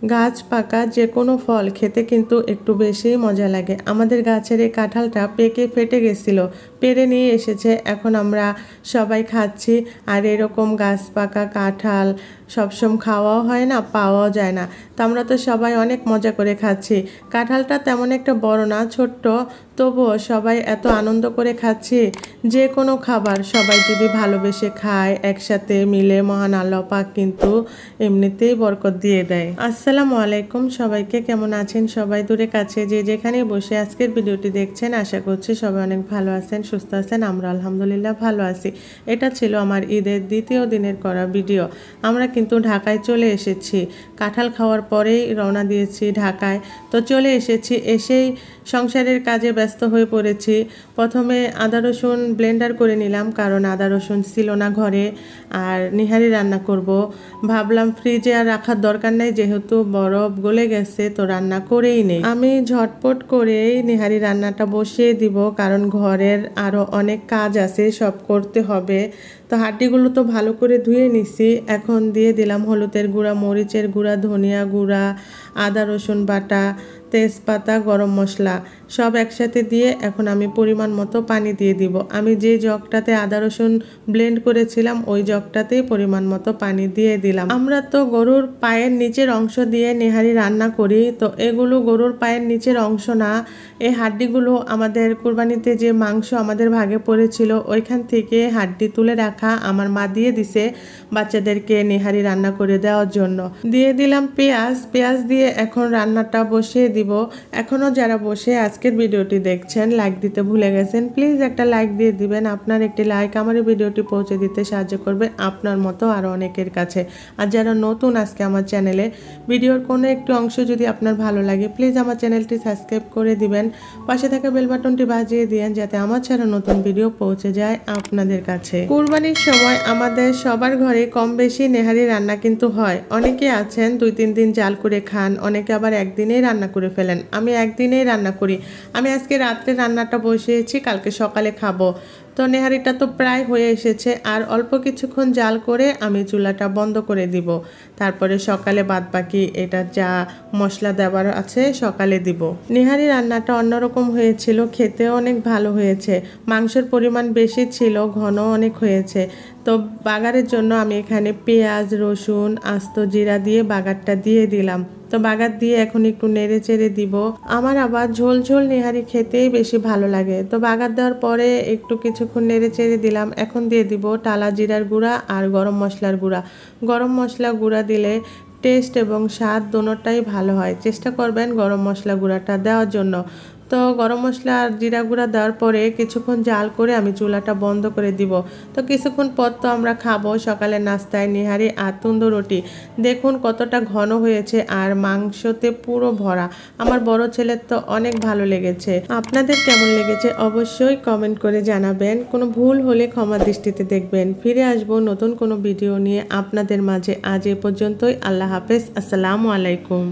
গাছ পাকা যে কোনো ফল খেতে কিন্তু একটু বেশিই মজা লাগে। আমাদের গাছের এই কাঁঠালটা পেকে ফেটে গেছিল, পেরে নিয়ে এসেছে, এখন আমরা সবাই খাচ্ছি। আর এরকম গাছ পাকা কাঁঠাল সবসময় খাওয়াও হয় না, পাওয়াও যায় না। তো আমরা তো সবাই অনেক মজা করে খাচ্ছি। কাঁঠালটা তেমন একটা বড় না, ছোট্ট, তবুও সবাই এত আনন্দ করে খাচ্ছি। যে কোনো খাবার সবাই যদি ভালোবেসে খায় একসাথে মিলে, মহান আল্লাহ পাক কিন্তু এমনিতেই বরকত দিয়ে দেয়। আসসালামু আলাইকুম, সবাইকে কেমন আছেন? সবাই দূরে কাছে যে যেখানে বসে আজকের ভিডিওটি দেখছেন, আশা করছি সবাই অনেক ভালো আছেন, সুস্থ আছেন। আমরা আলহামদুলিল্লাহ ভালো আছি। এটা ছিল আমার ঈদের দ্বিতীয় দিনের করা ভিডিও। আমরা কিন্তু ঢাকায় চলে এসেছি, কাঁঠাল খাওয়ার পরেই রওনা দিয়েছি ঢাকায়। তো চলে এসেছি, এসেই সংসারের কাজে ব্যস্ত হয়ে পড়েছি। প্রথমে আদা রসুন ব্লেন্ডার করে নিলাম, কারণ আদা রসুন ছিল না ঘরে। আর নিহারি রান্না করব, ভাবলাম ফ্রিজে আর রাখার দরকার নেই, যেহেতু বরফ গলে গেছে, তো রান্না করেই নেই। আমি ঝটপট করেই নিহারি রান্নাটা বসিয়ে দিব, কারণ ঘরের আরও অনেক কাজ আছে, সব করতে হবে। তো হাড্ডিগুলো তো ভালো করে ধুয়ে নিছি। এখন দিয়ে দিলাম হলুদের গুঁড়া, মরিচের গুঁড়া, ধনিয়া গুঁড়া, আদা রসুন বাটা, তেজপাতা, গরম মশলা সব একসাথে দিয়ে এখন আমি পরিমাণ মতো পানি দিয়ে দিব। আমি যে জগটাতে আদা রসুন ব্লেন্ড করেছিলাম ওই জগটাতেই পরিমাণ মতো পানি দিয়ে দিলাম। আমরা তো গরুর পায়ের নিচের অংশ দিয়ে নেহারি রান্না করি, তো এগুলো গরুর পায়ের নিচের অংশ না। এই হাড্ডিগুলো আমাদের কুরবানিতে যে মাংস আমাদের ভাগে পড়েছিল ওইখান থেকে হাড্ডি তুলে রাখা আমার মা দিয়ে দিছে বাচ্চাদেরকে নেহারি রান্না করে দেওয়ার জন্য। দিয়ে দিলাম পেঁয়াজ দিয়ে এখন রান্নাটা বসিয়ে দিব। এখনও যারা বসে আজকের ভিডিওটি দেখছেন লাইক দিতে ভুলে গেছেন, প্লিজ একটা লাইক দিয়ে দিবেন। আপনার একটি লাইক আমার এই ভিডিওটি পৌঁছে দিতে সাহায্য করবে আপনার মতো আরও অনেকের কাছে। আর যারা নতুন আজকে আমার চ্যানেলে, ভিডিওর কোনো একটি অংশ যদি আপনার ভালো লাগে প্লিজ আমার চ্যানেলটি সাবস্ক্রাইব করে দিবেন, পাশে থাকা বেল বাটনটি বাজিয়ে দিয়েন যাতে আমার ছাড়া নতুন ভিডিও পৌঁছে যায় আপনাদের কাছে। কুরবানির সময় আমাদের সবার ঘরে কম বেশি নেহারি রান্না কিন্তু হয়। অনেকে আছেন 2-3 দিন জাল করে খান, অনেকে আবার একদিনেই রান্না করে ফেলেন। আমি একদিনেই রান্না করি। আমি আজকে রাত্রে রান্নাটা বসিয়েছি, কালকে সকালে খাবো। তো নেহারিটা তো প্রায় হয়ে এসেছে, আর অল্প কিছুক্ষণ জাল করে আমি চুলাটা বন্ধ করে দিব। তারপরে সকালে বাদবাকি এটা যা মশলা দেওয়ার আছে সকালে দিব। নেহারি রান্নাটা অন্যরকম হয়েছিল, খেতেও অনেক ভালো হয়েছে। মাংসের পরিমাণ বেশি ছিল, ঘন অনেক হয়েছে। তো বাগারের জন্য আমি এখানে পেঁয়াজ, রসুন, আস্ত জিরা দিয়ে বাগারটা দিয়ে দিলাম। তো বাগার দিয়ে এখন একটু নেড়ে চেড়ে দিব। আমার আবার ঝোল ঝোল নেহারি খেতেই বেশি ভালো লাগে। তো বাগার দেওয়ার পরে একটু কিছুক্ষণ নেড়ে চেড়ে দিলাম। এখন দিয়ে দিব টালা জিরার গুঁড়া আর গরম মশলার গুঁড়া। গরম মশলা গুঁড়া দিলে টেস্ট এবং স্বাদ দোনোটাই ভালো হয়। চেষ্টা করবেন গরম মশলা গুঁড়াটা দেওয়ার জন্য। তো গরম মশলা আর জিরা গুঁড়া দেওয়ার পরে কিছুক্ষণ জাল করে আমি চুলাটা বন্ধ করে দিব। তো কিছুক্ষণ পর তো আমরা খাবো সকালের নাস্তায় নেহারি আর তন্দুর রুটি। দেখুন কতটা ঘন হয়েছে আর মাংসতে পুরো ভরা। আমার বড় ছেলের তো অনেক ভালো লেগেছে। আপনাদের কেমন লেগেছে অবশ্যই কমেন্ট করে জানাবেন। কোনো ভুল হলে ক্ষমা দৃষ্টিতে দেখবেন। ফিরে আসবো নতুন কোনো ভিডিও নিয়ে আপনাদের মাঝে। আজ এ পর্যন্তই। আল্লাহ হাফেজ, আসসালামু আলাইকুম।